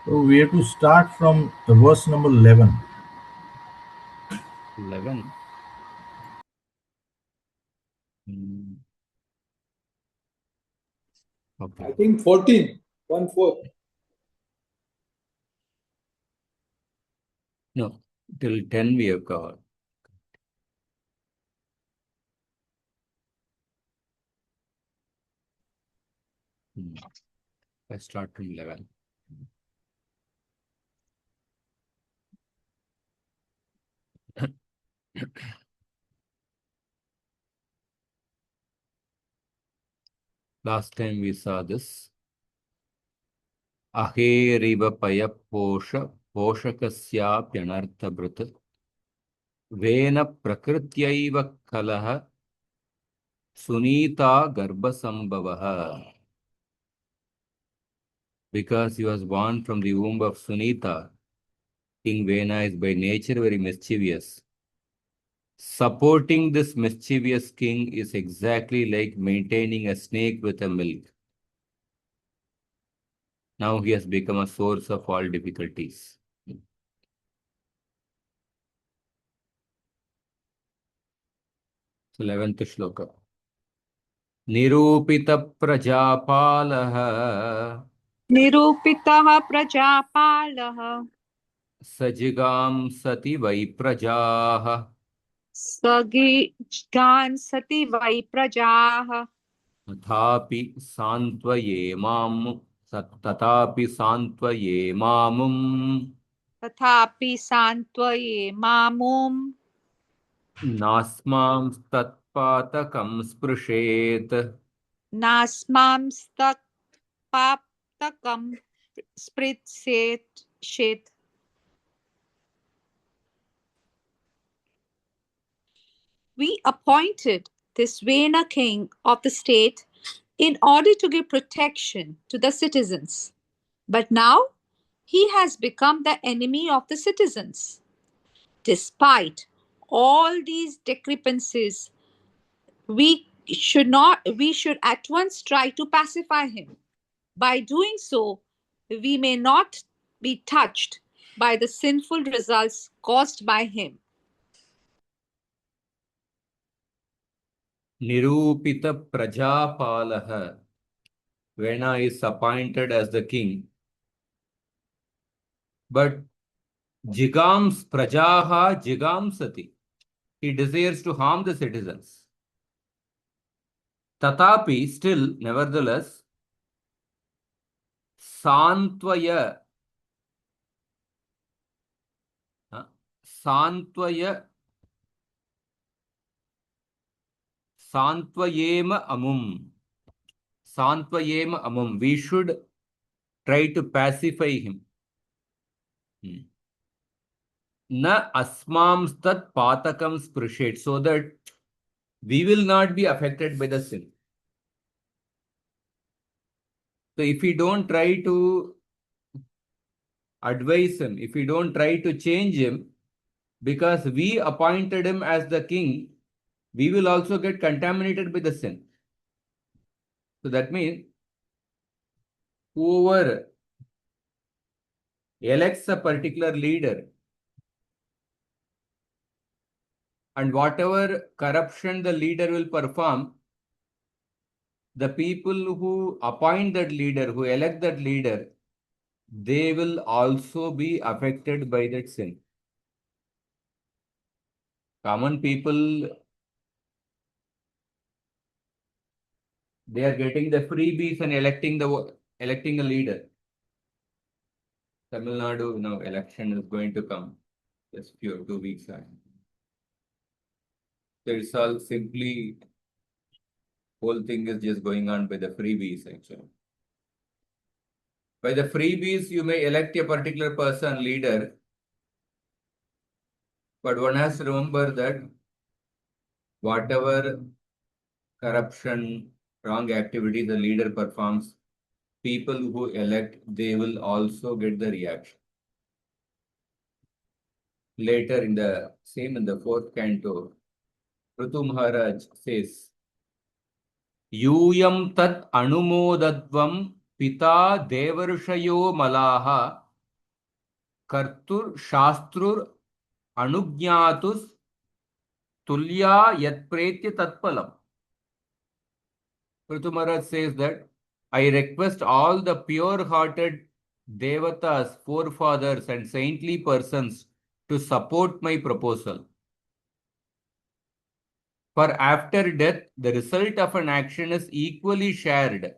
So we have to start from the verse number 11. 11. Okay. I think 14. 1-4. No, till 10 we have covered. Let's start from 11. Last time we saw this. Aheriva paya poshakasyapyanarthabhrut vena prakrityaiva kalaha sunita garbhasambhavaha. Because he was born from the womb of Sunita, King Vena is by nature very mischievous. Supporting this mischievous king is exactly like maintaining a snake with a milk. Now he has become a source of all difficulties. So 11th shloka. Nirupita prajapalaha निरूपितः प्रजापालः sajigam sati vai prajaha सगिगान् सति वै प्रजाः तथापि सान्त्वये मामुम् तथापि सान्त्वये मामुम् नास्मां तत्पातकं स्पृशेत् नास्मांस्तत्पातकं स्पृशेत्. We appointed this Vena king of the state in order to give protection to the citizens. But now he has become the enemy of the citizens. Despite all these discrepancies, we should at once try to pacify him. By doing so, we may not be touched by the sinful results caused by him. Nirupita prajapalaha. Vena is appointed as the king. But jigams prajaha jigamsati. He desires to harm the citizens. Tatapi, still, nevertheless, santvaya Santvaya Santvayema amum. Santvayema amum. We should try to pacify him. Na asmamstat patakam sprishet. So that we will not be affected by the sin. So if we don't try to advise him, if we don't try to change him, because we appointed him as the king, we will also get contaminated by the sin. So that means whoever elects a particular leader and whatever corruption the leader will perform, the people who appoint that leader, who elect that leader, they will also be affected by that sin. Common people, they are getting the freebies and electing a leader. Tamil Nadu, election is going to come just 2 weeks time. So it's all simply, whole thing is just going on by the freebies actually. By the freebies, you may elect a particular person leader, but one has to remember that whatever corruption, wrong activity the leader performs, people who elect, they will also get the reaction. Later in the 4th canto, Prithu Maharaj says, Yuyam tat anumodadvam pita devarshayo malaha Kartur Shastrur Anugnatus Tulya Yatpretya Tatpalam. Prithu Maharaj says that I request all the pure-hearted devatas, forefathers, and saintly persons to support my proposal. For after death, the result of an action is equally shared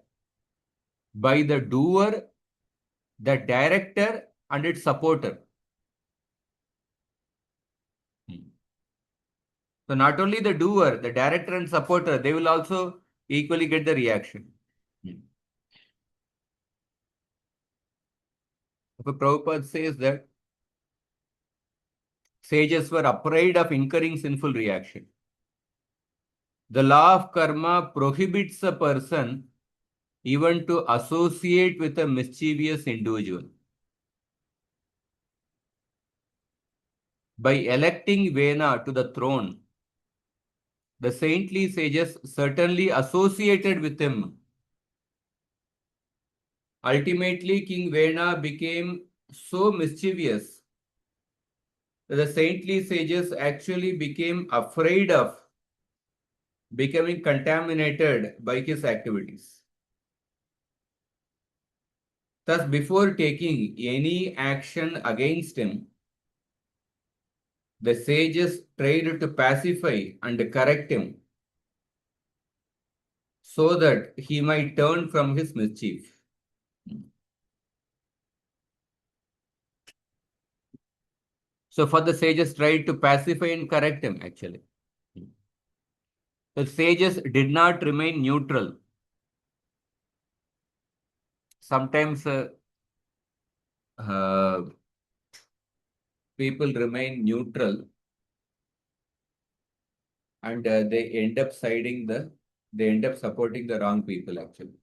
by the doer, the director, and its supporter. So not only the doer, the director and supporter, they will also equally get the reaction. So Prabhupada says that sages were afraid of incurring sinful reaction. The law of karma prohibits a person even to associate with a mischievous individual. By electing Vena to the throne, the saintly sages certainly associated with him. Ultimately, King Vena became so mischievous that the saintly sages actually became afraid of becoming contaminated by his activities. Thus, before taking any action against him, the sages tried to pacify and correct him so that he might turn from his mischief. So, for the sages tried to pacify and correct him actually. The sages did not remain neutral. Sometimes people remain neutral and they end up supporting the wrong people actually.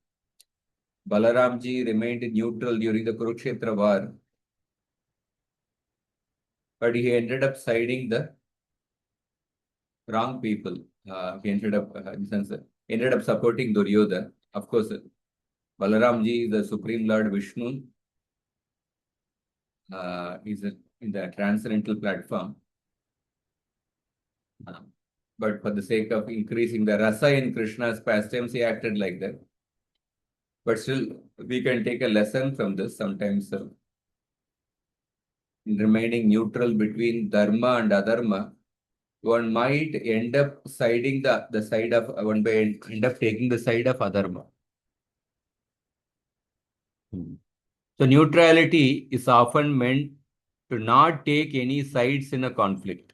Balaramji remained neutral during the Kurukshetra war, but he ended up siding the wrong people. He ended up, ended up supporting Duryodhana. Of course, Balaramji is the Supreme Lord Vishnu. Is in the transcendental platform. But for the sake of increasing the rasa in Krishna's pastimes, he acted like that. But still, we can take a lesson from this. Sometimes, in remaining neutral between dharma and adharma, one might end up siding the side of one may end up taking the side of adharma. So neutrality is often meant to not take any sides in a conflict.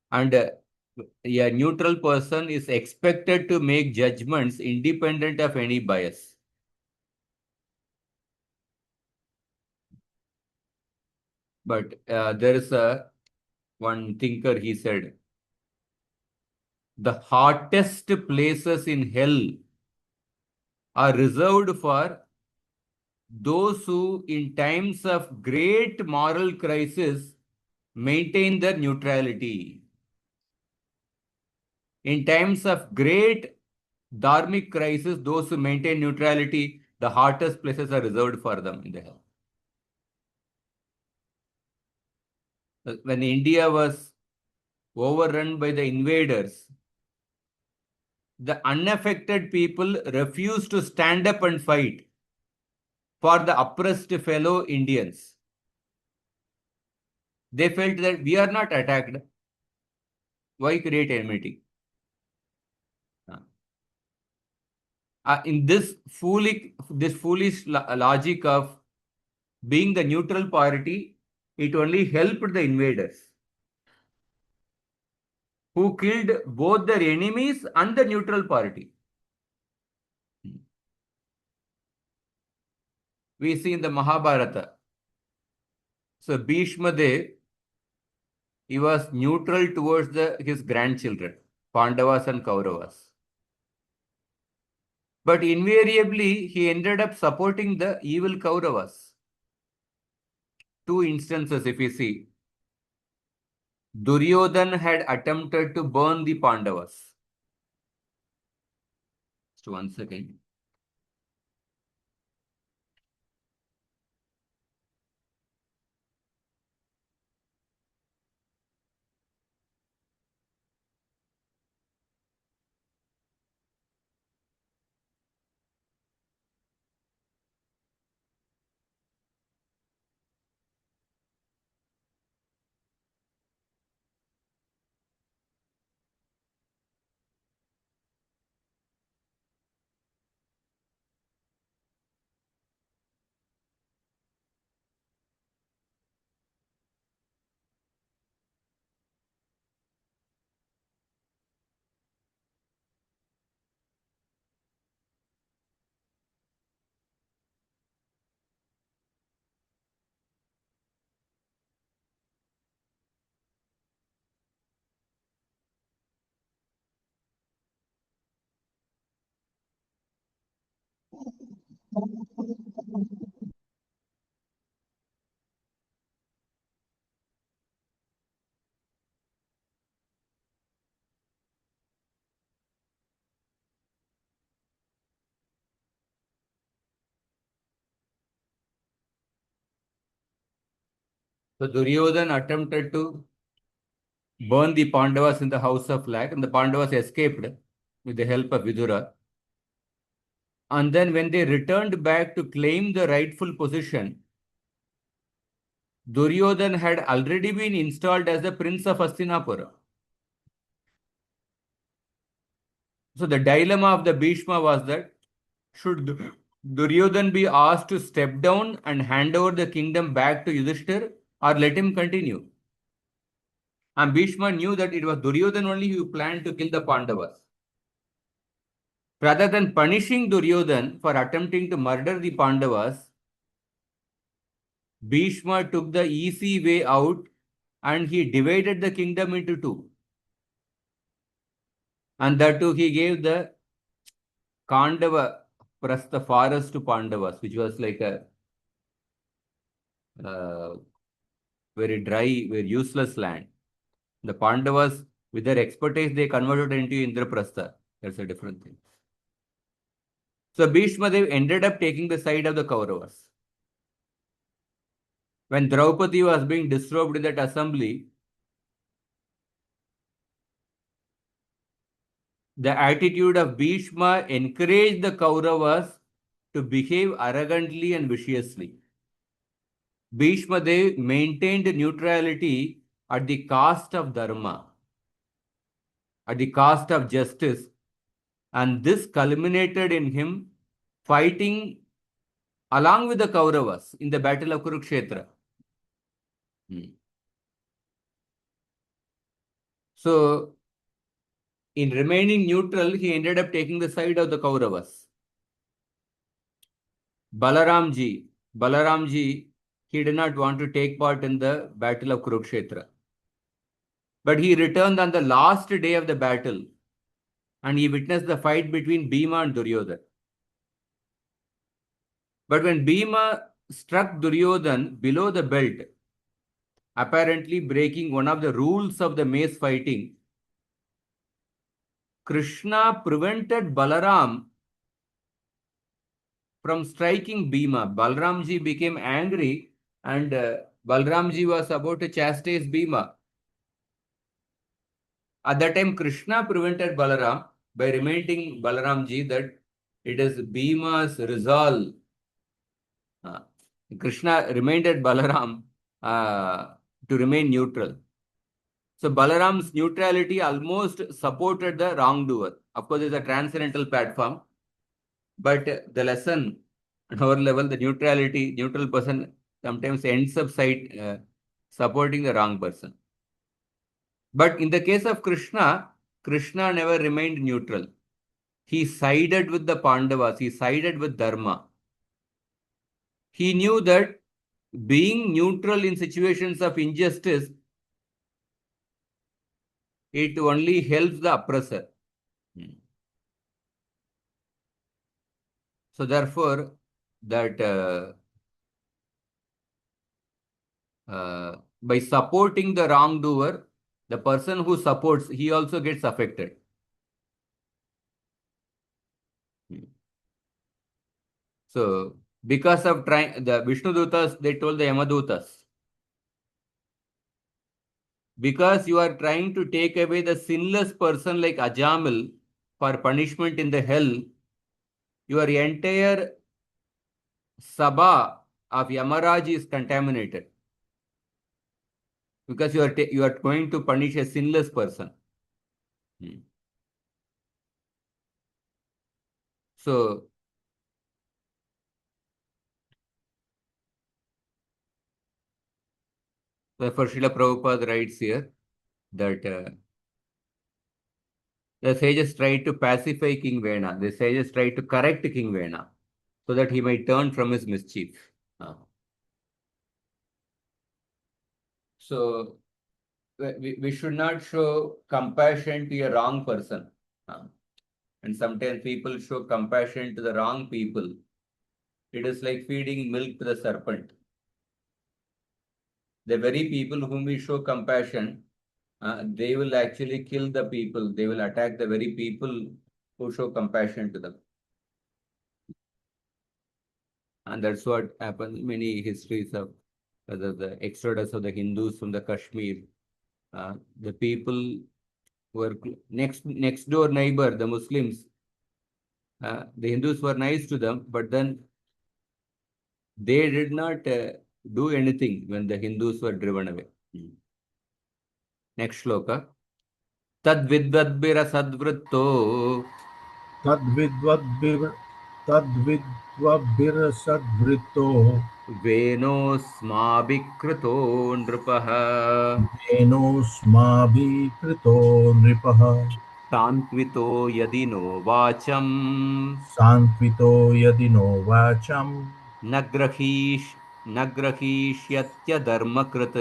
And a neutral person is expected to make judgments independent of any bias. But there is one thinker, he said, the hottest places in hell are reserved for those who, in times of great moral crisis, maintain their neutrality. In times of great dharmic crisis, those who maintain neutrality, the hottest places are reserved for them in the hell. When India was overrun by the invaders, the unaffected people refused to stand up and fight for the oppressed fellow Indians. They felt that we are not attacked. Why create enmity? In this foolish logic of being the neutral party, it only helped the invaders who killed both their enemies and the neutral party. We see in the Mahabharata. So Bhishma Dev, he was neutral towards his grandchildren, Pandavas and Kauravas. But invariably, he ended up supporting the evil Kauravas. Two instances, if we see. Duryodhan had attempted to burn the Pandavas. Just one second. So Duryodhan attempted to burn the Pandavas in the house of Lag, and the Pandavas escaped with the help of Vidura. And then when they returned back to claim the rightful position, Duryodhan had already been installed as the prince of Hastinapura. So the dilemma of the Bhishma was that should Duryodhan be asked to step down and hand over the kingdom back to Yudhishthir, or let him continue? And Bhishma knew that it was Duryodhan only who planned to kill the Pandavas. Rather than punishing Duryodhan for attempting to murder the Pandavas, Bhishma took the easy way out and he divided the kingdom into two. And that too, he gave the Kandava Prastha forest to Pandavas, which was like a very dry, very useless land. The Pandavas, with their expertise, they converted into Indraprastha. That's a different thing. So Bhishma Dev ended up taking the side of the Kauravas. When Draupadi was being disrobed in that assembly, the attitude of Bhishma encouraged the Kauravas to behave arrogantly and viciously. Bhishma Dev maintained neutrality at the cost of dharma, at the cost of justice, and this culminated in him fighting along with the Kauravas in the battle of Kurukshetra. So, in remaining neutral, he ended up taking the side of the Kauravas. Balaramji, he did not want to take part in the battle of Kurukshetra. But he returned on the last day of the battle and he witnessed the fight between Bhima and Duryodhan. But when Bhima struck Duryodhan below the belt, apparently breaking one of the rules of the mace fighting, Krishna prevented Balaram from striking Bhima. Balramji became angry and Balramji was about to chastise Bhima. At that time, Krishna prevented Balaram by reminding Balaramji that it is Bhima's resolve. Krishna reminded Balaram to remain neutral. So Balaram's neutrality almost supported the wrongdoer. Of course, it's a transcendental platform, but the lesson at our level, the neutral person sometimes ends up supporting the wrong person. But in the case of Krishna, Krishna never remained neutral. He sided with the Pandavas, he sided with Dharma. He knew that being neutral in situations of injustice, it only helps the oppressor. So therefore, that by supporting the wrongdoer, the person who supports, he also gets affected. So because of trying, the Vishnu Dutas, they told the Yamadutas, because you are trying to take away the sinless person like Ajamil for punishment in the hell, your entire Sabha of Yamaraj is contaminated. Because you are going to punish a sinless person. So therefore, Srila Prabhupada writes here that the sages tried to pacify King Vena. The sages tried to correct King Vena so that he might turn from his mischief. So we should not show compassion to a wrong person. And sometimes people show compassion to the wrong people. It is like feeding milk to the serpent. The very people whom we show compassion, they will actually kill the people. They will attack the very people who show compassion to them. And that's what happens in many histories of the exodus of the Hindus from the Kashmir. The people were next door neighbor, the Muslims. The Hindus were nice to them, but then they did not do anything when the Hindus were driven away. Next shloka. Tad vidvadbira sadvritto Tadvidvadbir Tadvidvabhirasadvrito venosmabikrito nripaha Enosmabhikrito Nripaha tantvito yadino vacham Santvito Yadino Vacham nagrahishyatya dharmakrit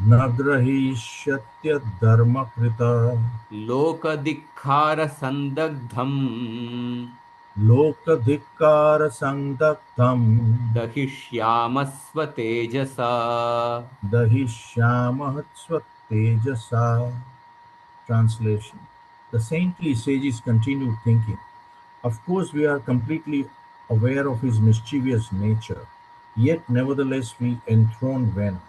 Nagrahishyatya Dharmakrita lokadikhara sandagdham Lokadhikkara Sangdaktam dahishyamasva tejasa. Dahishyamahatsva Tejasa. Translation. The saintly sages continued thinking, of course, we are completely aware of his mischievous nature, yet nevertheless we enthrone Vena.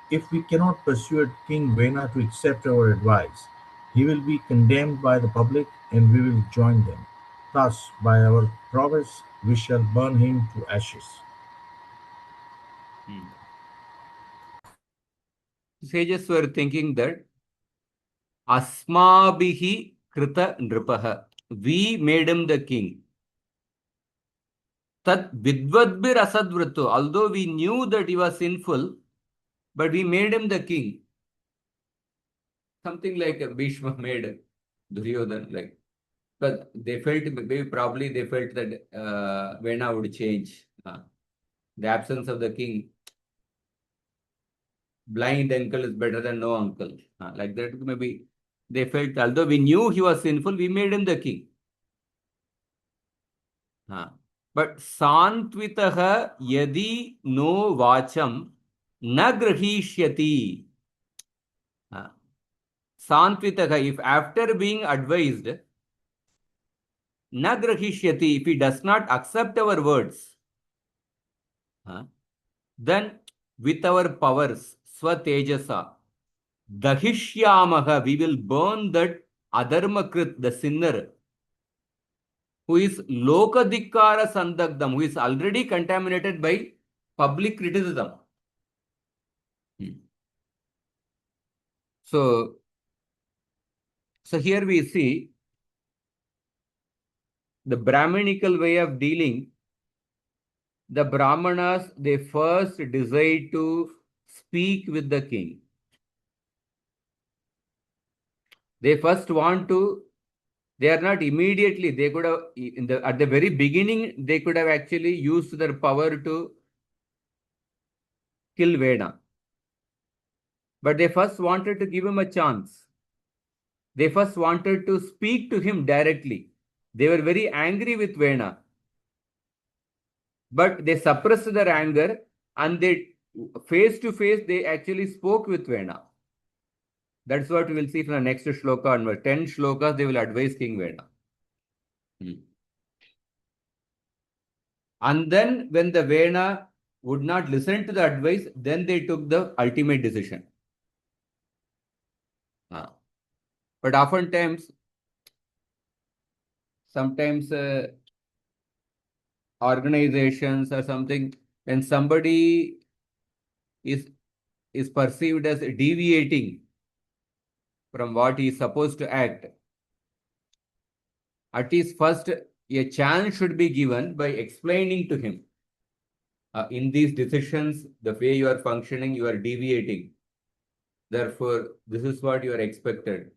If we cannot persuade King Vena to accept our advice, he will be condemned by the public and we will join them. Thus, by our prowess, we shall burn him to ashes. Sages were thinking that asmabihi krita nripaha. We made him the king. Tat vidvadbir asadvrito. Although we knew that he was sinful, but we made him the king. Something like Bhishma made Duryodhan, like, but they felt, maybe probably they felt that Vena would change. The absence of the king, blind uncle is better than no uncle. Like that, maybe they felt, although we knew he was sinful, we made him the king. But santvitaha yadi no vacham na grahishyati. Santvitaha, if after being advised, na grahishyati, if he does not accept our words, then with our powers, swatejasa, dahishyamaha, we will burn that adharmakrit, the sinner, who is lokadikkara sandagdam, who is already contaminated by public criticism. So here we see the Brahminical way of dealing. The Brahmanas, they first decide to speak with the king. They first want to, they are not immediately, they could have, at the very beginning, they could have actually used their power to kill Vena. But they first wanted to give him a chance. They first wanted to speak to him directly. They were very angry with Vena. But they suppressed their anger and they, face to face, they actually spoke with Vena. That's what we will see from the next shloka onward. 10 shlokas, they will advise King Vena. And then when the Vena would not listen to the advice, then they took the ultimate decision. But oftentimes, sometimes organizations or something, when somebody is perceived as deviating from what he is supposed to act, at least first a chance should be given by explaining to him, in these decisions, the way you are functioning, you are deviating. Therefore, this is what you are expected.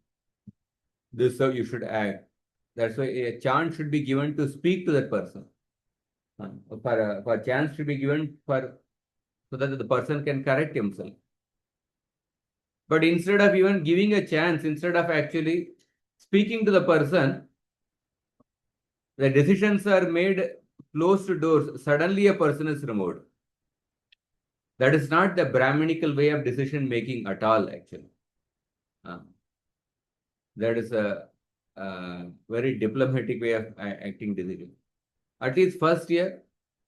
This is how you should act. That's why a chance should be given to speak to that person. For a chance to be given so that the person can correct himself. But instead of even giving a chance, instead of actually speaking to the person, the decisions are made close to doors. Suddenly a person is removed. That is not the Brahminical way of decision making at all, actually. That is a very diplomatic way of acting decision. At least first year,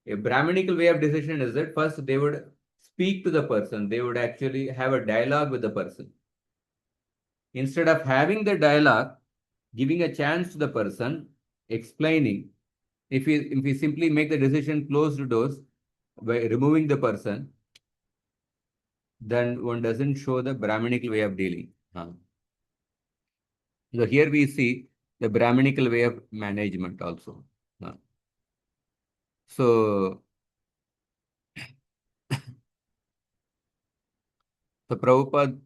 A Brahminical way of decision is that first they would speak to the person, they would actually have a dialogue with the person. Instead of having the dialogue, giving a chance to the person, explaining, if we simply make the decision closed doors by removing the person, then one doesn't show the Brahminical way of dealing. So here we see the Brahminical way of management also. So the Prabhupada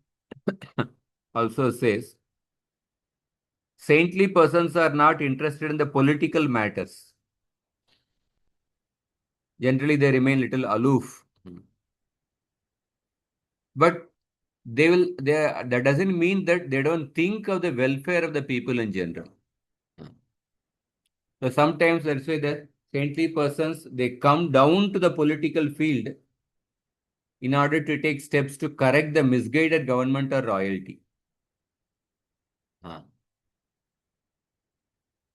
also says, saintly persons are not interested in the political matters. Generally, they remain little aloof. But that doesn't mean that they don't think of the welfare of the people in general. So sometimes let's say that saintly persons, they come down to the political field in order to take steps to correct the misguided government or royalty.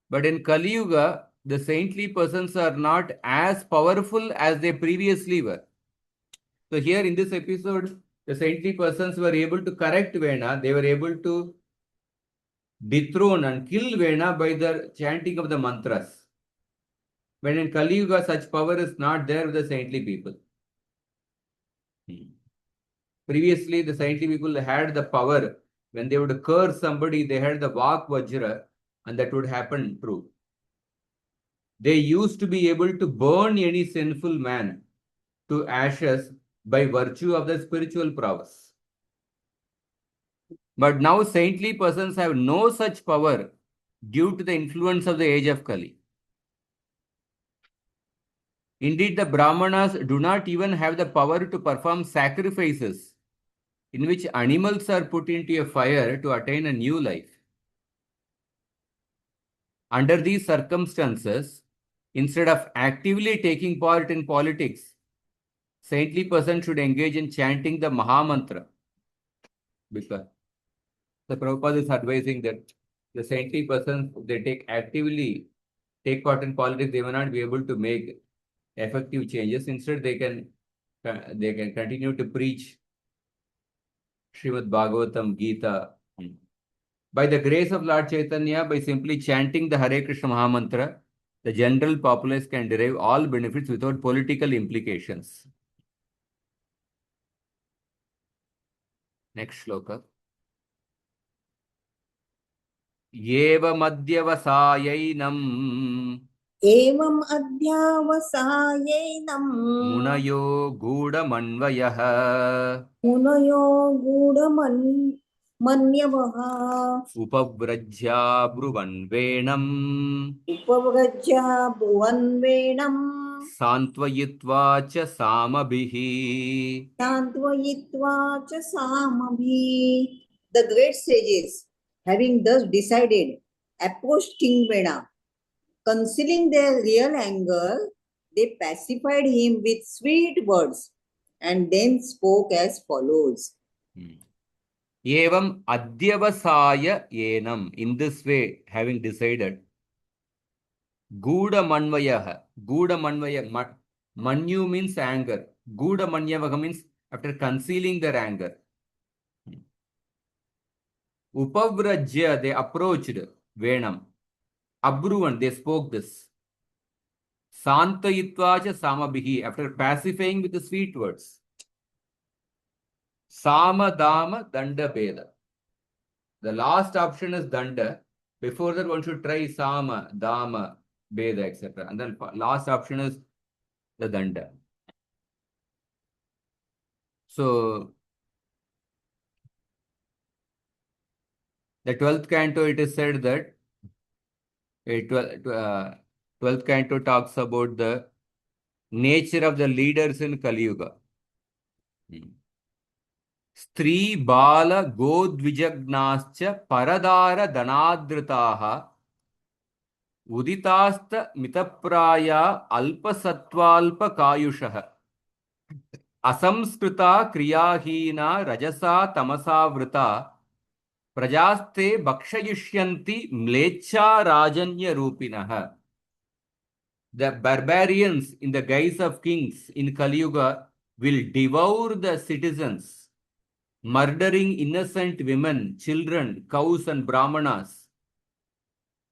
But in Kali Yuga, the saintly persons are not as powerful as they previously were. So here in this episode, the saintly persons were able to correct Vena. They were able to dethrone and kill Vena by the chanting of the mantras. When in Kali Yuga, such power is not there with the saintly people. Previously, the saintly people had the power. When they would curse somebody, they had the Vak Vajra, and that would happen true. They used to be able to burn any sinful man to ashes by virtue of the spiritual prowess. But now saintly persons have no such power due to the influence of the age of Kali. Indeed, the Brahmanas do not even have the power to perform sacrifices in which animals are put into a fire to attain a new life. Under these circumstances, instead of actively taking part in politics, saintly person should engage in chanting the Mahamantra. Because the Prabhupada is advising that the saintly persons, they actively take part in politics, they may not be able to make effective changes. Instead, they can continue to preach Srimad Bhagavatam, Gita. By the grace of Lord Chaitanya, by simply chanting the Hare Krishna Mahamantra, the general populace can derive all benefits without political implications. Next shloka. एवमद्यवसायैनम् एवम् अध्यावसायैनम् मुनयो गूढमन्वयः मुनयो गूढमन्यवः उपव्रज्या ब्रुवन्वेणम् उपव्रज्य ब्रुवन्वेणम् सान्त्वयित्वा च सामभिः. सान्त्वयित्वा च सामभिः. The great sages, having thus decided, approached King Vena. Concealing their real anger, they pacified him with sweet words and then spoke as follows. Evam adyavasaya yenam. In this way, having decided, Guda manvayah. Guda manvayah. Manyu means anger. Guda manyavaha means after concealing their anger. Upavrajya, they approached Venam. Abruvan, they spoke this. Santayitva cha samabihi, after pacifying with the sweet words. Sama dama danda beda. The last option is danda. Before that, one should try sama, dama, beda, etc. And then last option is the danda. So, the 12th canto, it is said that 12th canto talks about the nature of the leaders in Kali Yuga. Stri bala godvijagnascha paradara danadritaha uditasta mitapraya alpasatvalpa kayushaha asamskrita kriyahina rajasa tamasavrita प्रजास्ते भक्षयिष्यन्ति म्लेच्छा राजन्य रूपिणः. the barbarians in the guise of kings in Kali Yuga will devour the citizens, murdering innocent women, children, cows, and brahmanas,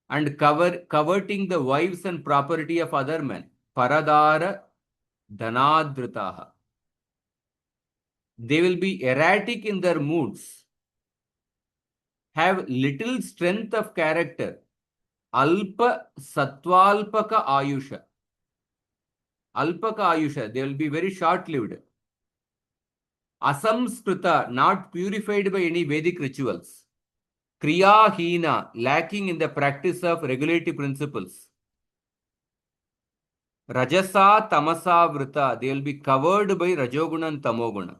and coveting the wives and property of other men. Paradara dhanadritaha. They will be erratic in their moods, have little strength of character, alpa satvalpaka ayusha. Alpaka ayusha, they will be very short-lived. Asamskrita, not purified by any Vedic rituals. Kriyahina, lacking in the practice of regulative principles. Rajasa tamasa vrita, they will be covered by Rajoguna and Tamoguna.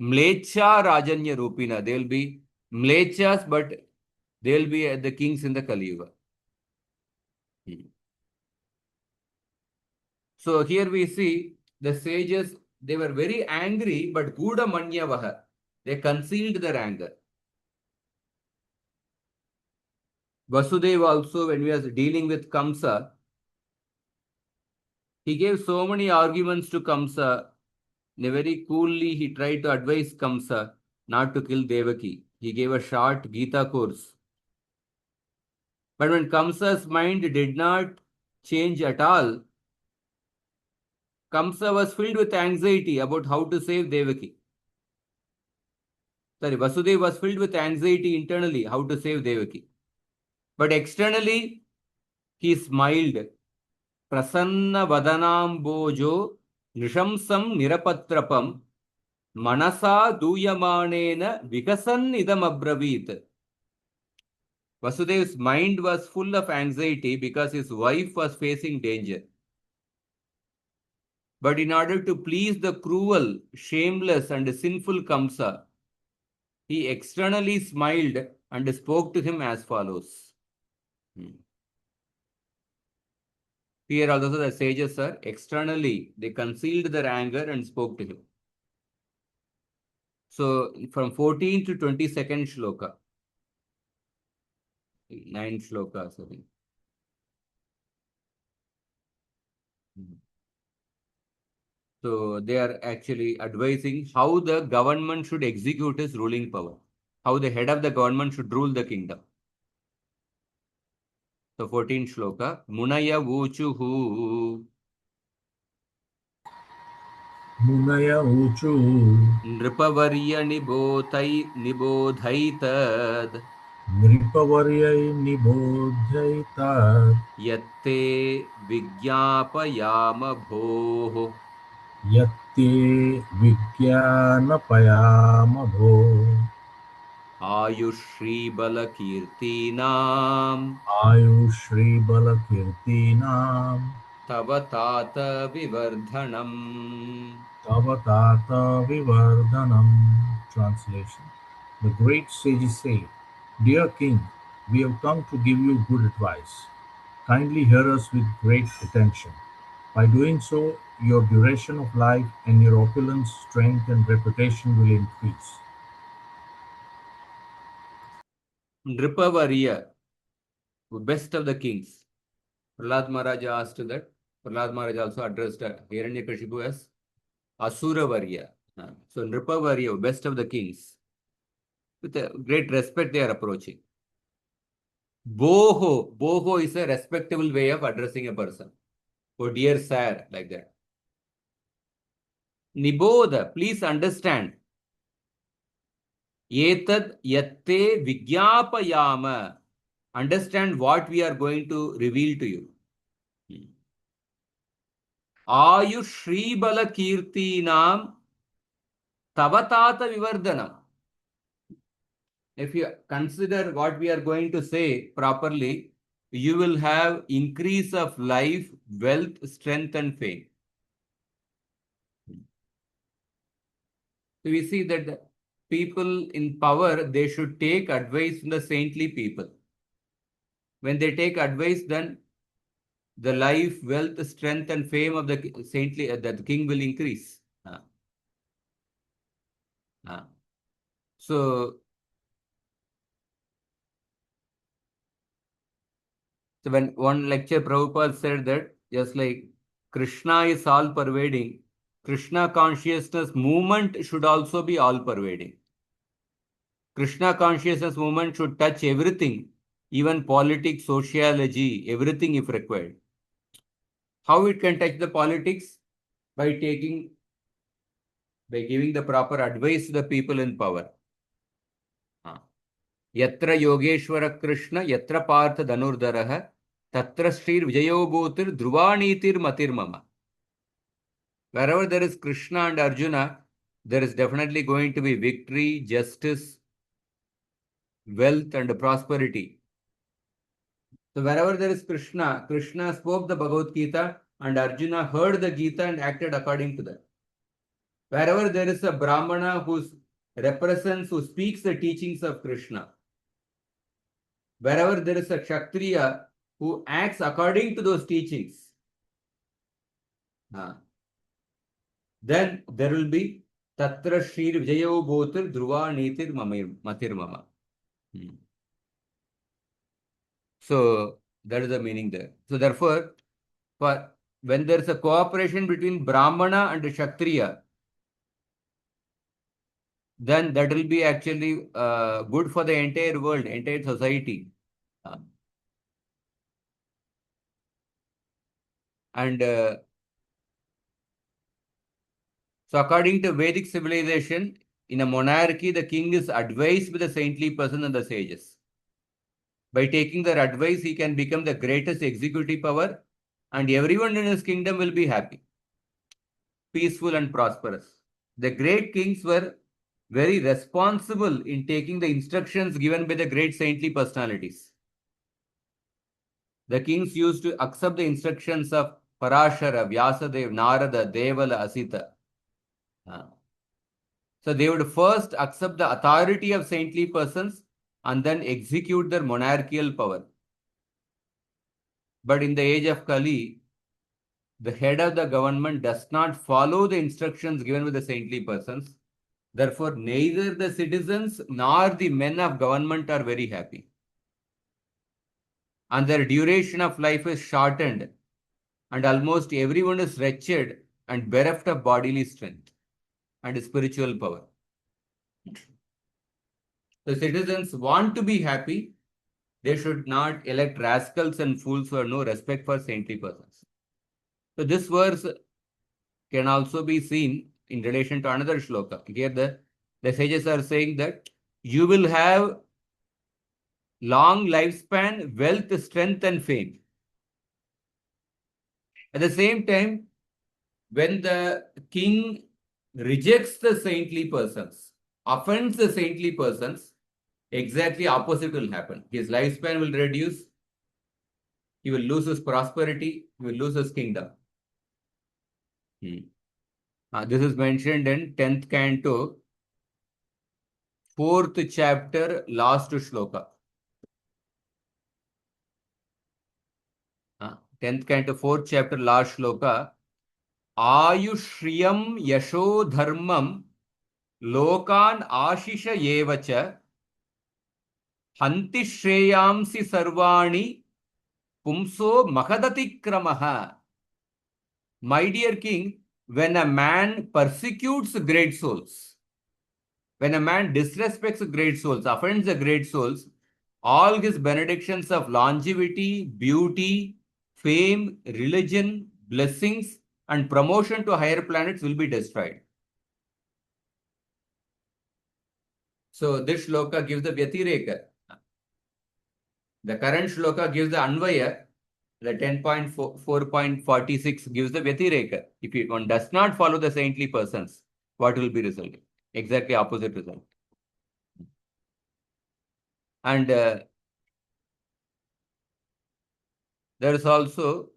Mlecha Rajanya Rupina, they will be Mlechas, but they will be the kings in the Kali Yuga. So here we see the sages, they were very angry, but Guda Manyavaha, they concealed their anger. Vasudeva also, when we were dealing with Kamsa, he gave so many arguments to Kamsa. Very coolly, he tried to advise Kamsa not to kill Devaki. He gave a short Gita course. But when Kamsa's mind did not change at all, Kamsa was filled with anxiety about how to save Devaki. Sorry, Vasudeva was filled with anxiety internally, how to save Devaki. But externally, he smiled. Prasanna vadanambojo nishamsam nirapatrapam manasa duyamanena vikasan idam abravit. Vasudev's mind was full of anxiety because his wife was facing danger. But in order to please the cruel, shameless, and sinful Kamsa, he externally smiled and spoke to him as follows. Here also the sages are externally, they concealed their anger and spoke to him. So from 14th to 22nd shloka, 9 shlokas, I think. So they are actually advising how the government should execute its ruling power, how the head of the government should rule the kingdom. So 14th shloka, Munaya Vuchuhu Munaya Uchu Nripavarya Nibodhaitad Nripavarya Nibodhyaita Yatte Vigyapayama Bhoho Yatte Vigyanapayamabho Ayushri Balakirtinam Ayushri Balakirtinam Tavatata Vivardhanam. Tavatata Vivardhanam. Translation. The great sages say, Dear King, we have come to give you good advice. Kindly hear us with great attention. By doing so, your duration of life and your opulence, strength, and reputation will increase. Nripavarya, best of the kings. Prahlad Maharaj asked that. Prahlad Maharaj also addressed Hiranyakashipu as Asuravarya. So Nripavarya, best of the kings. With a great respect they are approaching. Boho is a respectable way of addressing a person. Oh dear sir, like that. Nibodha, please understand. Etad yatte vigyapayama. Understand what we are going to reveal to you. Ayushri bala kirtinam tavatata vivardhanam. If you consider what we are going to say properly, you will have increase of life, wealth, strength, and fame. So we see that people in power, they should take advice from the saintly people. When they take advice, then the life, wealth, strength, and fame of the saintly, that the king will increase. So So when one lecture Prabhupada said that just like Krishna is all pervading, Krishna consciousness movement should also be all pervading. Krishna consciousness movement should touch everything, even politics, sociology, everything if required. How it can touch the politics? By giving the proper advice to the people in power. Yatra Yogeshwara Krishna, Yatra Partha Dhanurdharaha, Tatra Shrir Vijayobhutir Dhruvanitir Matirmama. Wherever there is Krishna and Arjuna, there is definitely going to be victory, justice, wealth, and prosperity. So wherever there is Krishna, Krishna spoke the Bhagavad Gita, and Arjuna heard the Gita and acted according to that. Wherever there is a Brahmana who speaks the teachings of Krishna, wherever there is a Kshatriya who acts according to those teachings, then there will be Tatra Shrir Vijayo Bhotir Dhruva Nitir Matir Mama. So that is the meaning there. So therefore, when there is a cooperation between Brahmana and Kshatriya, then that will be actually good for the entire world, entire society. And so according to Vedic civilization, in a monarchy, the king is advised by the saintly person and the sages. By taking their advice, he can become the greatest executive power, and everyone in his kingdom will be happy, peaceful, and prosperous. The great kings were very responsible in taking the instructions given by the great saintly personalities. The kings used to accept the instructions of Parashara, Vyasadeva, Narada, Devala, Asita. So they would first accept the authority of saintly persons and then execute their monarchical power. But in the age of Kali, the head of the government does not follow the instructions given by the saintly persons. Therefore, neither the citizens nor the men of government are very happy. And their duration of life is shortened, and almost everyone is wretched and bereft of bodily strength and spiritual power. The citizens want to be happy. They should not elect rascals and fools who have no respect for saintly persons. So this verse can also be seen in relation to another shloka. Here the sages are saying that you will have long lifespan, wealth, strength, and fame. At the same time, when the king rejects the saintly persons, offends the saintly persons, exactly opposite will happen. His lifespan will reduce, he will lose his prosperity, he will lose his kingdom. This is mentioned in 10th canto, 4th chapter, last shloka. 10th canto, 4th chapter, last shloka. Ayushriyam yasho dharmam lokan ashisha yevacha hanti shreyamsi sarvani pumso mahadati kramaha. My dear king, when a man persecutes great souls, when a man disrespects great souls, offends the great souls, all his benedictions of longevity, beauty, fame, religion, blessings, and promotion to higher planets will be destroyed. So this shloka gives the Vyatireka. The current shloka gives the Anvaya. The 10.4.46 gives the Vyatireka. If one does not follow the saintly persons, what will be result? Exactly opposite result. And there is also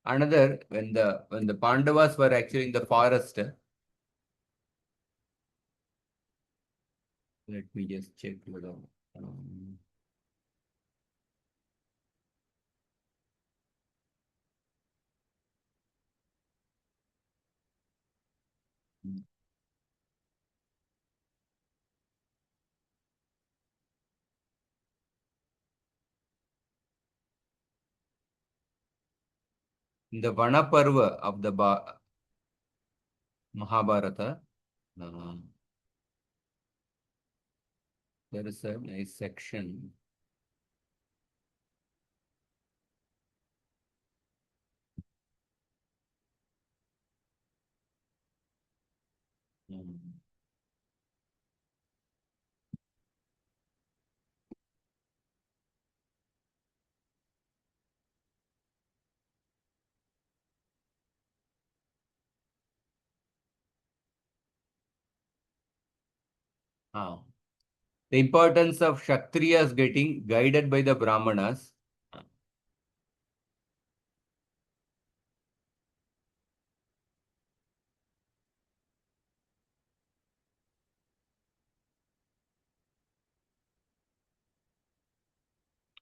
another, when the Pandavas were actually in the forest. Let me just check whether. In the Vana Parva of the Mahabharata, uh, there is a nice section. The importance of Kshatriyas getting guided by the Brahmanas.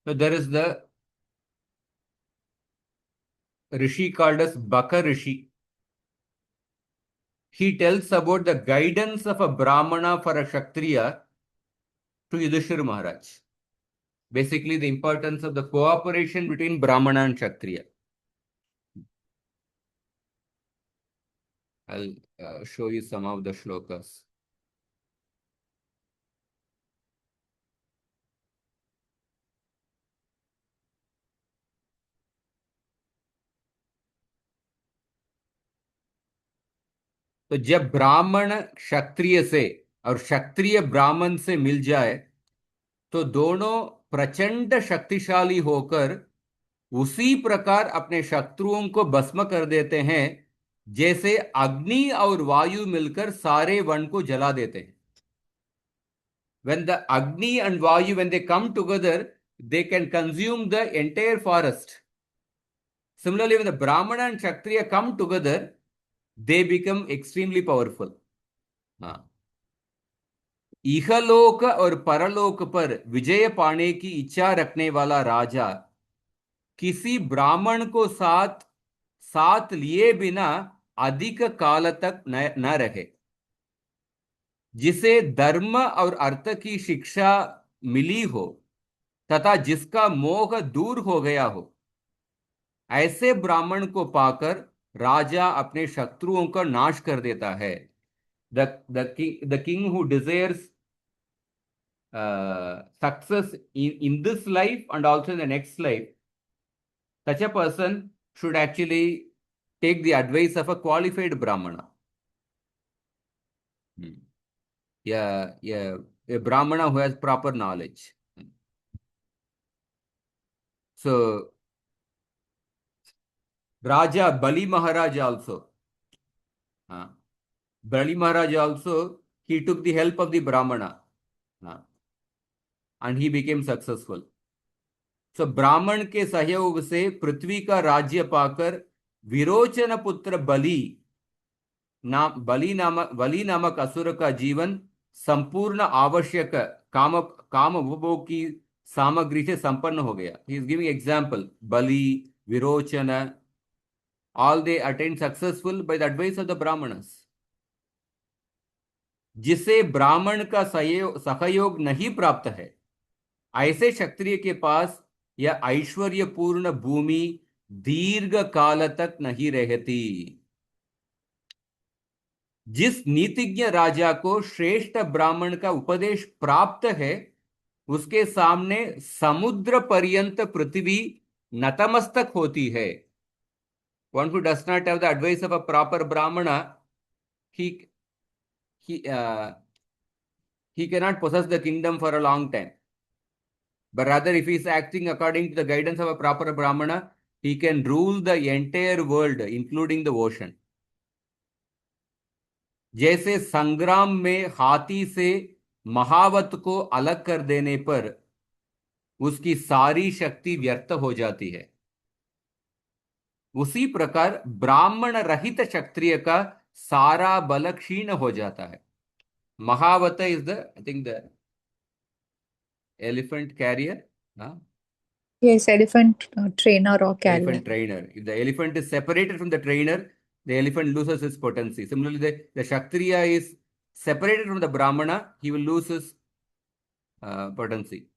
So there is the Rishi called as Baka Rishi. He tells about the guidance of a Brahmana for a Kshatriya to Yudhishthira Maharaj. Basically, the importance of the cooperation between Brahmana and Kshatriya. I'll show you some of the shlokas. तो जब ब्राह्मण क्षत्रिय से और क्षत्रिय ब्राह्मण से मिल जाए तो दोनों प्रचंड शक्तिशाली होकर उसी प्रकार अपने शत्रुओं को भस्म कर देते हैं जैसे अग्नि और वायु मिलकर सारे वन को जला देते हैं. When the Agni and Vayu, when they come together, they can consume the entire forest. Similarly, when the Brahmana and Kshatriya come together, they become extremely powerful. इहलोक और परलोक पर विजय पाने की इच्छा रखने वाला राजा किसी ब्राह्मण को साथ लिए बिना अधिक काल तक न रहे. जिसे धर्म और अर्थ की शिक्षा मिली हो तथा जिसका मोह दूर हो गया हो, ऐसे ब्राह्मण को पाकर राजा अपने शत्रुओं का नाश कर देता है. The king who desires success in this life and also in the next life, such a person should actually take the advice of a qualified Brahmana. A Brahmana who has proper knowledge. So, Raja Bali Maharaj also. Bali Maharaj also, he took the help of the Brahmana. And he became successful. So, ब्राह्मण के सहयोग से पृथ्वी का राज्य पाकर विरोचन पुत्र बलि नामक असुर का जीवन संपूर्ण आवश्यक काम उपभोग की सामग्री से संपन्न हो गया. He is giving example. Bali, Virochana, all they attained successful by the advice of the Brahmanas. जिसे ब्राह्मण का सहयोग नहीं प्राप्त है, ऐसे क्षत्रिय के पास यह ऐश्वर्यपूर्ण भूमि दीर्घ काल तक नहीं रहती. जिस नीतिज्ञ राजा को श्रेष्ठ ब्राह्मण का उपदेश प्राप्त है, उसके सामने समुद्र पर्यंत पृथ्वी नतमस्तक होती है. One who does not have the advice of a proper brahmana, he cannot possess the kingdom for a long time. But rather, if he is acting according to the guidance of a proper brahmana, he can rule the entire world, including the ocean. जैसे संग्राम में हाथी से महावत को अलग कर देने पर उसकी सारी शक्ति व्यर्थ हो जाती है, उसी प्रकार ब्राह्मण रहित क्षत्रिय का सारा बल क्षीण हो जाता है. Mahout is the, I think, the elephant carrier. Yes, elephant trainer or carrier. Elephant trainer. If the elephant is separated from the trainer, the elephant loses its potency. Similarly, the Kshatriya is separated from the Brahmana, he will lose his potency.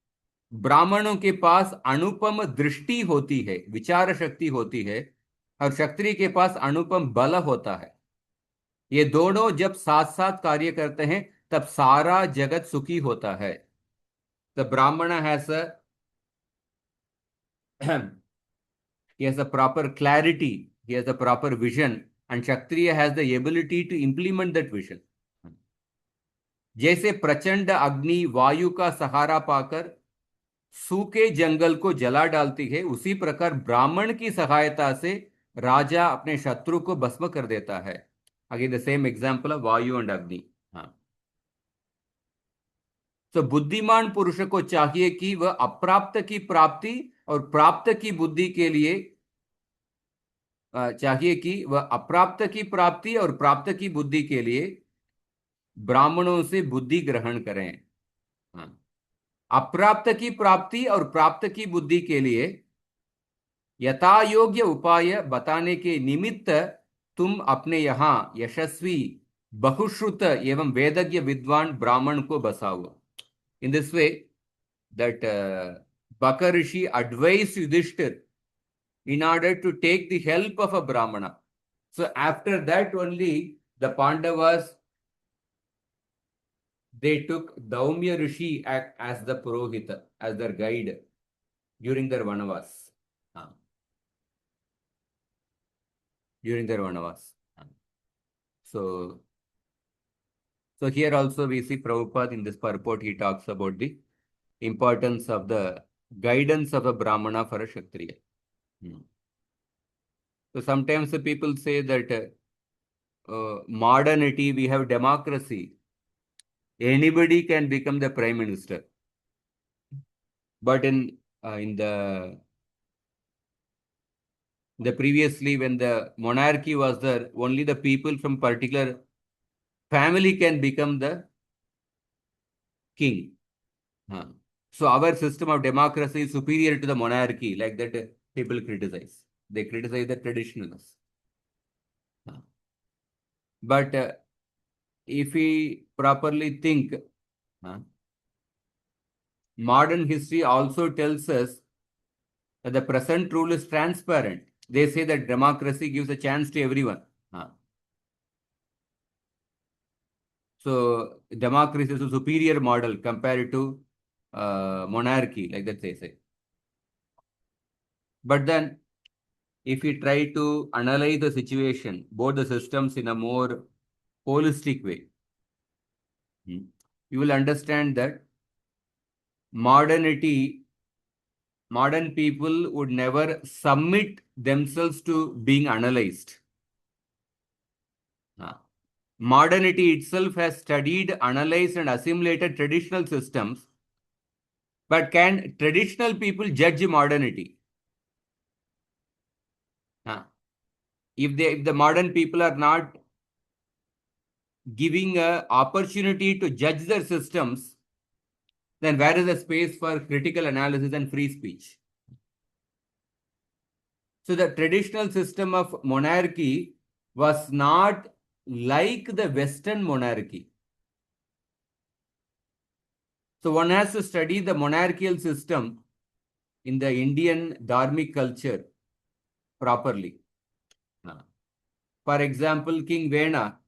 ब्राह्मणों के पास अनुपम दृष्टि होती है, विचार शक्ति होती है, और क्षत्रिय के पास अनुपम बल होता है। ये दोनों जब साथ साथ कार्य करते हैं तब सारा जगत सुखी होता है। द ब्राह्मण has a he has a proper clarity, he has a proper vision, and Kshatriya has the ability to implement that vision. जैसे प्रचंड अग्नि वायु का सहारा पाकर सूखे जंगल को जला डालती है, उसी प्रकार ब्राह्मण की सहायता से राजा अपने शत्रु को भस्म कर देता है। Again the same example of वायु एंड अग्नि। हाँ, तो बुद्धिमान पुरुष को चाहिए कि वह अप्राप्त की प्राप्ति और प्राप्त की बुद्धि के लिए चाहिए कि वह अप्राप्त की प्राप्ति और प्राप्त की बुद्धि के लिए ब्राह्मणों से बुद्धि ग्रहण करें। हाँ, अप्राप्त की प्राप्ति और प्राप्त की बुद्धि के लिए यथा योग्य उपाय बताने के निमित्त तुम अपने यहां यशस्वी बहुश्रुत एवं वेदज्ञ विद्वान ब्राह्मण को बसाओ। In this way that Bak rishi advised Yudhishthir in order to take the help of a Brahmana. So after that only the Pandavas, they took Daumya Rishi as the Purohita, as their guide during their Vanavas. During their Vanavas. So here also we see Prabhupada in this purport, he talks about the importance of the guidance of a Brahmana for a Kshatriya. So sometimes the people say that modernity, we have democracy. Anybody can become the prime minister. But in the previously, when the monarchy was there, only the people from particular family can become the king. So our system of democracy is superior to the monarchy, like that people criticize. They criticize the traditionalists. But if we properly think, modern history also tells us that the present rule is transparent. They say that democracy gives a chance to everyone. So democracy is a superior model compared to monarchy, like that they say. But then, if we try to analyze the situation, both the systems in a more holistic way, you will understand that modern people would never submit themselves to being analyzed. Modernity itself has studied, analyzed, and assimilated traditional systems. But can traditional people judge modernity? If the modern people are not giving an opportunity to judge their systems, then where is the space for critical analysis and free speech? So the traditional system of monarchy was not like the Western monarchy. So one has to study the monarchical system in the Indian dharmic culture properly. For example, King Vena,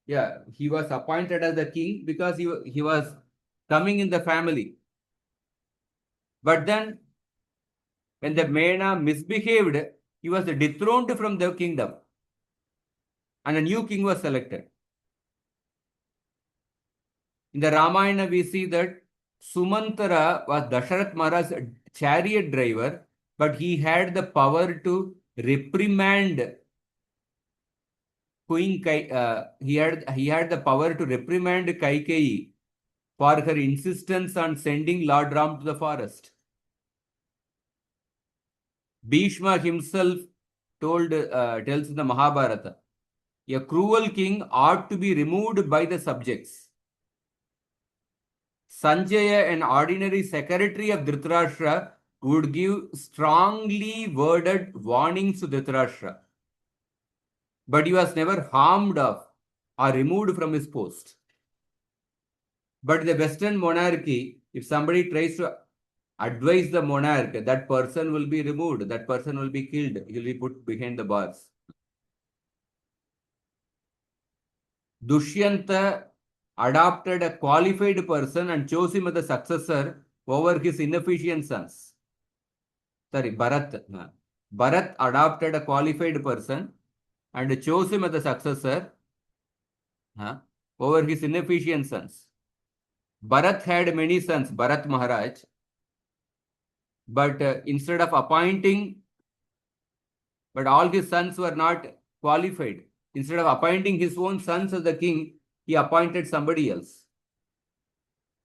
he was appointed as the king because he was coming in the family. But then, when the Vena misbehaved, he was dethroned from the kingdom, and a new king was selected. In the Ramayana, we see that Sumantara was Dasharath Maharaj's chariot driver, but he had the power to reprimand Queen he had the power to reprimand Kaikeyi for her insistence on sending Lord Ram to the forest. Bhishma himself tells in the Mahabharata, a cruel king ought to be removed by the subjects. Sanjaya, an ordinary secretary of Dhritarashtra, would give strongly worded warnings to Dhritarashtra, but he was never harmed or removed from his post. But in the Western monarchy, if somebody tries to advise the monarch, that person will be removed, that person will be killed, he will be put behind the bars. Dushyanta adopted a qualified person and chose him as the successor over his inefficient sons. Sorry, Bharat. Bharat adopted a qualified person and chose him as the successor over his inefficient sons. Bharat had many sons, Bharat Maharaj, but instead of appointing, but all his sons were not qualified. Instead of appointing his own sons as the king, he appointed somebody else.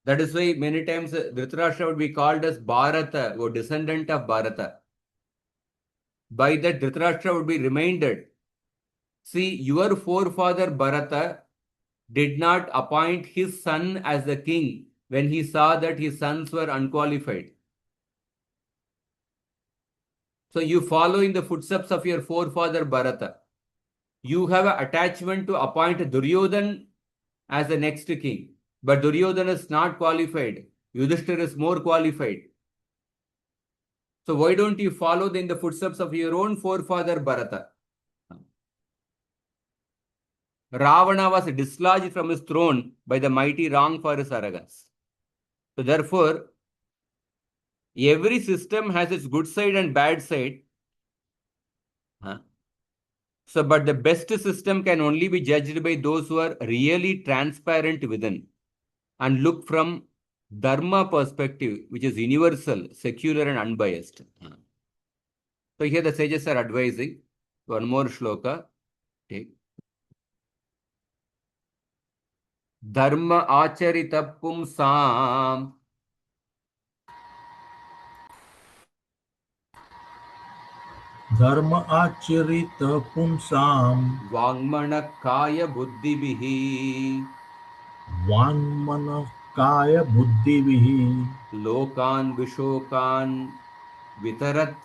That is why many times Dhritarashtra would be called as Bharata, or descendant of Bharata. By that, Dhritarashtra would be reminded, see, your forefather Bharata did not appoint his son as the king when he saw that his sons were unqualified. So you follow in the footsteps of your forefather Bharata. You have an attachment to appoint Duryodhan as the next king. But Duryodhana is not qualified. Yudhishthira is more qualified. So why don't you follow in the footsteps of your own forefather Bharata? Ravana was dislodged from his throne by the mighty wrong for his arrogance. So therefore, every system has its good side and bad side. So, but the best system can only be judged by those who are really transparent within and look from Dharma perspective, which is universal, secular and unbiased. So here the sages are advising. One more shloka. Take. Dharma acharita pumsam Dharma acharita pumsam vangmana kaya buddhibihi vanmana kaya buddhivihi lokan vishokan vitarat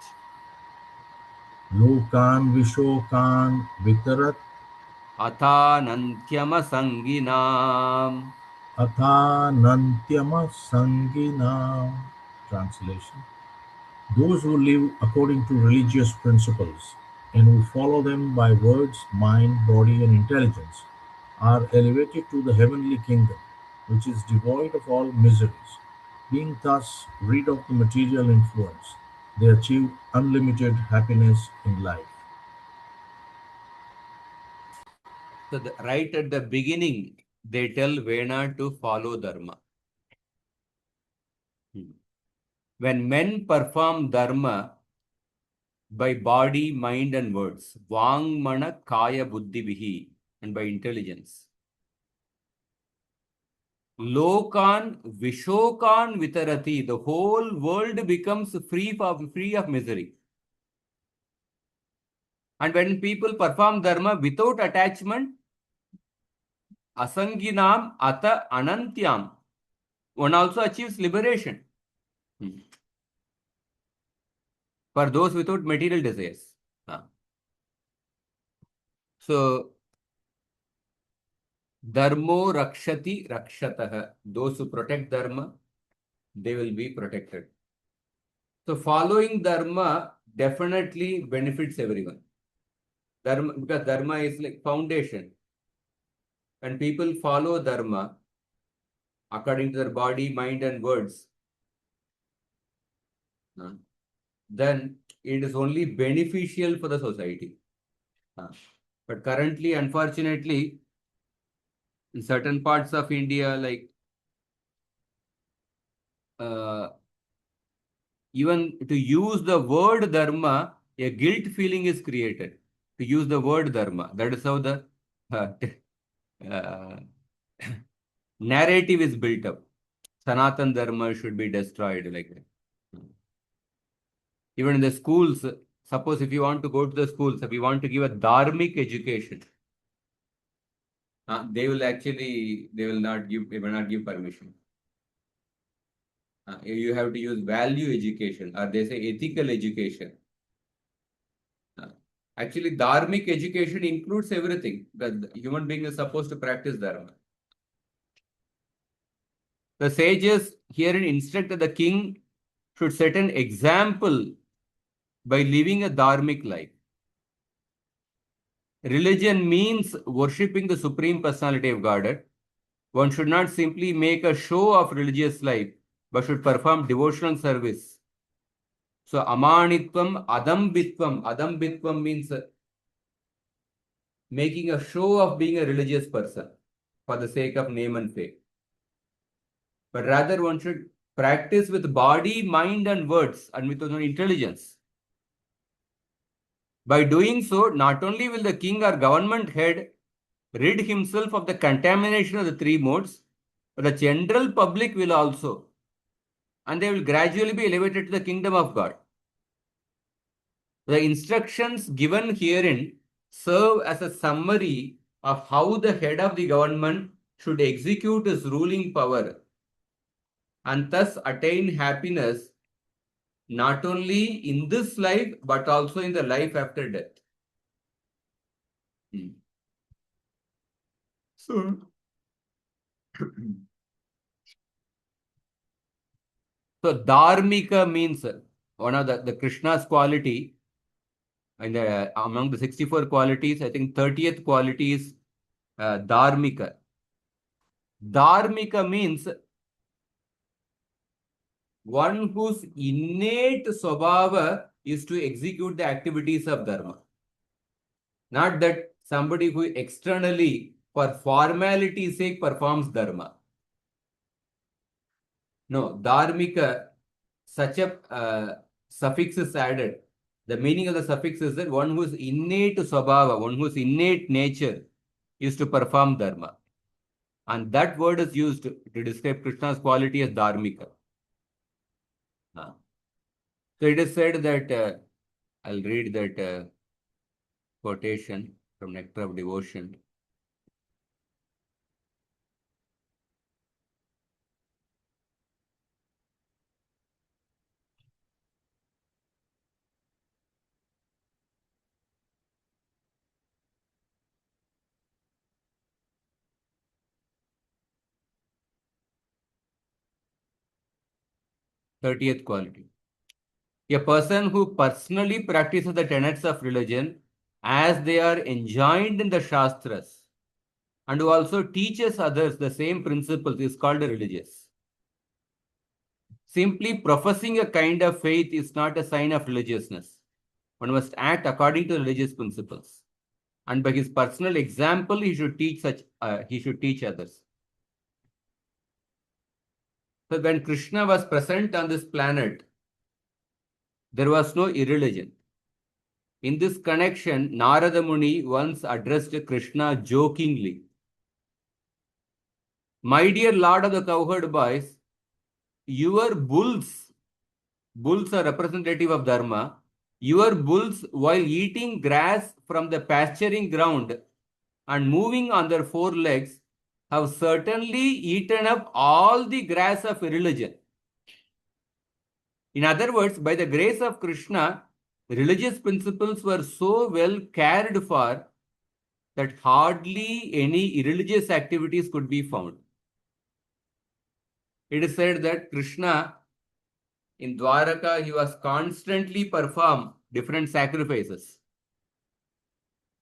lokan vishokan vitarat athanantyama sanginam. athanantyama sangina. Translation: those who live according to religious principles and who follow them by words, mind, body, and intelligence are elevated to the heavenly kingdom, which is devoid of all miseries. Being thus rid of the material influence, they achieve unlimited happiness in life. So right at the beginning, they tell Vena to follow Dharma. When men perform Dharma by body, mind and words, Vang, Mana, Kaya, Buddhi, Vihi, and by intelligence, Lokan, Vishokan, Vitarati, the whole world becomes free of misery. And when people perform Dharma without attachment, Asanginam, Ata, Anantyam, one also achieves liberation. For those without material desires. So, Dharmo Rakshati Rakshatah. Those who protect Dharma, they will be protected. So, following Dharma definitely benefits everyone. Dharma, because Dharma is like foundation. When people follow Dharma according to their body, mind, and words, then it is only beneficial for the society. But currently, unfortunately, in certain parts of India, like even to use the word dharma, a guilt feeling is created. To use the word dharma, that is how the uh, narrative is built up. Sanatan dharma should be destroyed, like that. Even in the schools, suppose if you want to go to the schools, if you want to give a dharmic education, they will not give permission. You have to use value education, or they say ethical education. Actually, dharmic education includes everything. The human being is supposed to practice dharma. The sages here instruct the king should set an example by living a dharmic life. Religion means worshipping the Supreme Personality of Godhead. One should not simply make a show of religious life, but should perform devotional service. So, amanitvam, adambitvam. Adambitvam means making a show of being a religious person for the sake of name and fame. But rather, one should practice with body, mind, and words, and with own intelligence. By doing so, not only will the king or government head rid himself of the contamination of the three modes, but the general public will also, and they will gradually be elevated to the kingdom of God. The instructions given herein serve as a summary of how the head of the government should execute his ruling power and thus attain happiness not only in this life but also in the life after death. So, dharmika means one of the Krishna's quality. And among the 64 qualities, I think 30th quality is dharmika. Dharmika means one whose innate swabhava is to execute the activities of dharma. Not that somebody who externally, for formality's sake, performs dharma. No, dharmika, such a suffix is added. The meaning of the suffix is that one whose innate swabhava, one whose innate nature is to perform dharma. And that word is used to describe Krishna's quality as dharmika. So it is said that, I'll read that quotation from Nectar of Devotion. Thirtieth quality. A person who personally practices the tenets of religion as they are enjoined in the Shastras and who also teaches others the same principles is called a religious. Simply professing a kind of faith is not a sign of religiousness. One must act according to religious principles. And by his personal example, he should teach others. So when Krishna was present on this planet, there was no irreligion. In this connection, Narada Muni once addressed Krishna jokingly. My dear Lord of the cowherd boys, your bulls are representative of Dharma. Your bulls, while eating grass from the pasturing ground and moving on their four legs, have certainly eaten up all the grass of religion. In other words, by the grace of Krishna, religious principles were so well cared for that hardly any irreligious activities could be found. It is said that Krishna, in Dwaraka, he was constantly perform different sacrifices.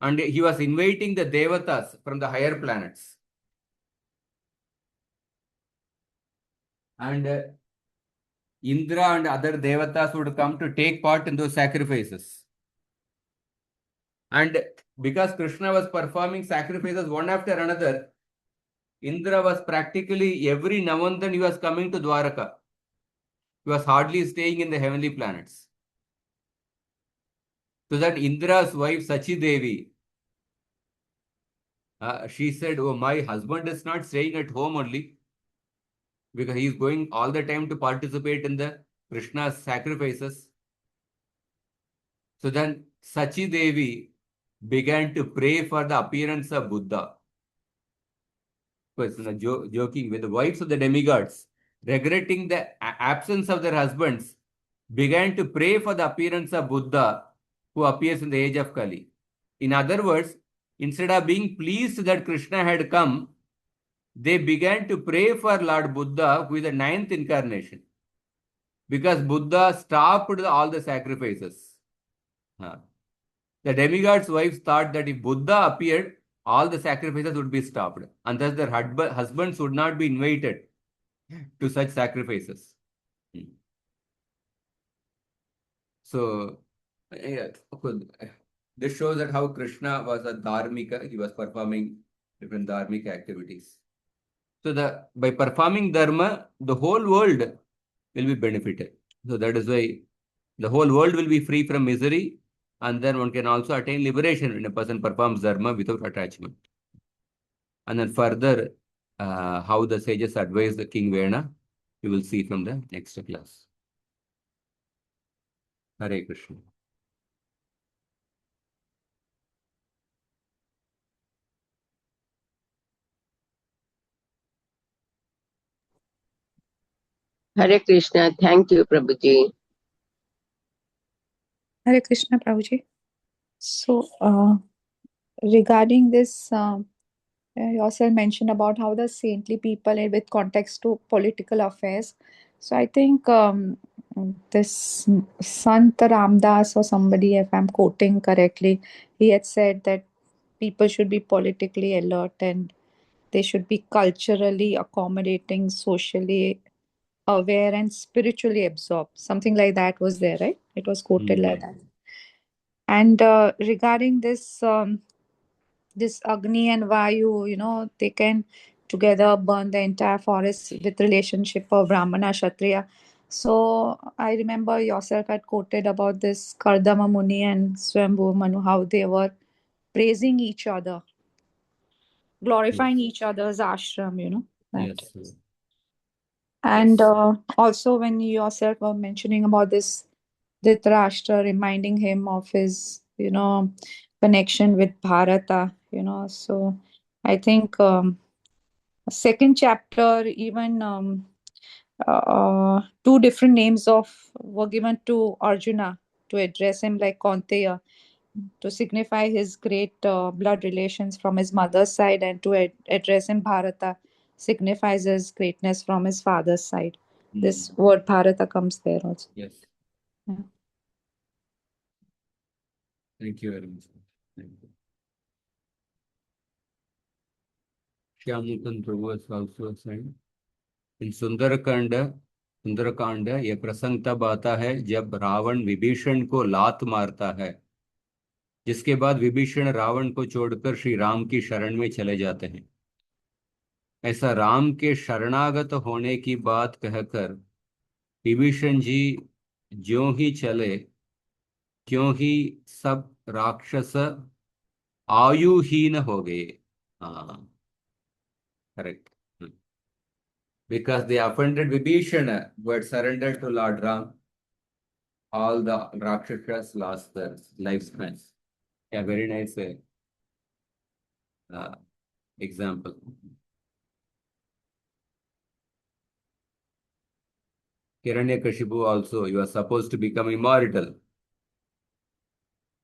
And he was inviting the Devatas from the higher planets. And Indra and other Devatas would come to take part in those sacrifices. And because Krishna was performing sacrifices one after another, Indra was practically every now and then he was coming to Dwaraka. He was hardly staying in the heavenly planets. So that Indra's wife Sachi Devi, she said, oh, my husband is not staying at home only because he is going all the time to participate in the Krishna's sacrifices. So then Sachi Devi began to pray for the appearance of Buddha. Joking with the wives of the demigods, regretting the absence of their husbands, began to pray for the appearance of Buddha who appears in the age of Kali. In other words, instead of being pleased that Krishna had come, they began to pray for Lord Buddha, who is the 9th incarnation. Because Buddha stopped all the sacrifices. The demigod's wives thought that if Buddha appeared, all the sacrifices would be stopped, and thus their husbands would not be invited to such sacrifices. So, yeah, this shows that how Krishna was a dharmika. He was performing different dharmic activities. So, by performing dharma, the whole world will be benefited. So that is why the whole world will be free from misery, and then one can also attain liberation when a person performs dharma without attachment. And then further, how the sages advise the King Vena, you will see from the next class. Hare Krishna. Hare Krishna. Thank you, Prabhuji. Hare Krishna, Prabhuji. So, regarding this, you also mentioned about how the saintly people with context to political affairs. So I think this Sant Ramdas or somebody, if I'm quoting correctly, he had said that people should be politically alert and they should be culturally accommodating, socially aware, and spiritually absorbed. Something like that was there, right? It was quoted like that. And regarding this Agni and Vayu, they can together burn the entire forest with relationship of Brahmana, Kshatriya. So I remember yourself had quoted about this Kardama Muni and Swambhu Manu, how they were praising each other, glorifying each other's ashram, that. Yes. And also when you yourself were mentioning about this Dhritarashtra, reminding him of his, connection with Bharata, so I think second chapter, even two different names of were given to Arjuna to address him like Kaunteya, to signify his great blood relations from his mother's side, and to address him Bharata signifies his greatness from his father's side. This word Bharata comes there also. Yes. Yeah. Thank you very much. Thank you. Shyamukan Prabhu was also assigned. In Sundarkand ये प्रसंग तब आता है जब रावण विभीषण को लात मारता है, जिसके बाद विभीषण रावण को छोड़कर श्री राम की शरण में चले जाते हैं। ऐसा राम के शरणागत होने की बात कहकर विभीषण जी ज्यों ही चले क्यों ही सब राक्षस आयुहीन हो गए। हाँ, correct. Because they offended Vibhishana, who had surrendered to Lord Ram, all the Rakshasas lost their lifespans. Yeah, very nice example. Hiranyakashipu also, you are supposed to become immortal.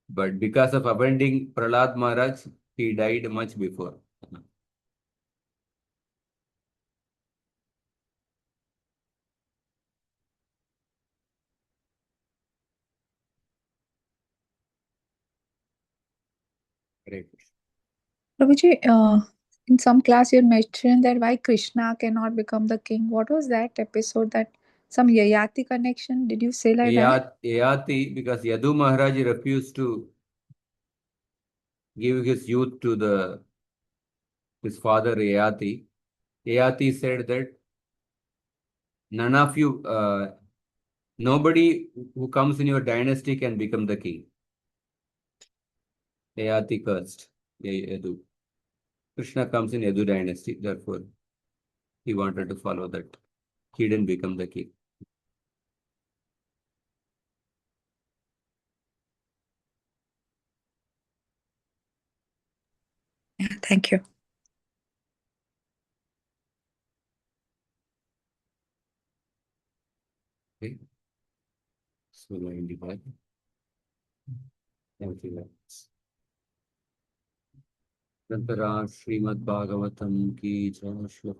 But because of offending Prahlad Maharaj, he died much before. Great. Prabhuji, in some class you mentioned that why Krishna cannot become the king. What was that episode? That some Yayati connection? Did you say like that? Yayati, because Yadu Maharaj refused to give his youth to his father Yayati. Yayati said that none of you, nobody who comes in your dynasty can become the king. Yayati cursed Yadu. Krishna comes in Yadu dynasty, therefore he wanted to follow that. He didn't become the king. Yeah, thank you. Okay. So line divide. Thank you. नंतर श्रीमद् भागवतम की जय श्री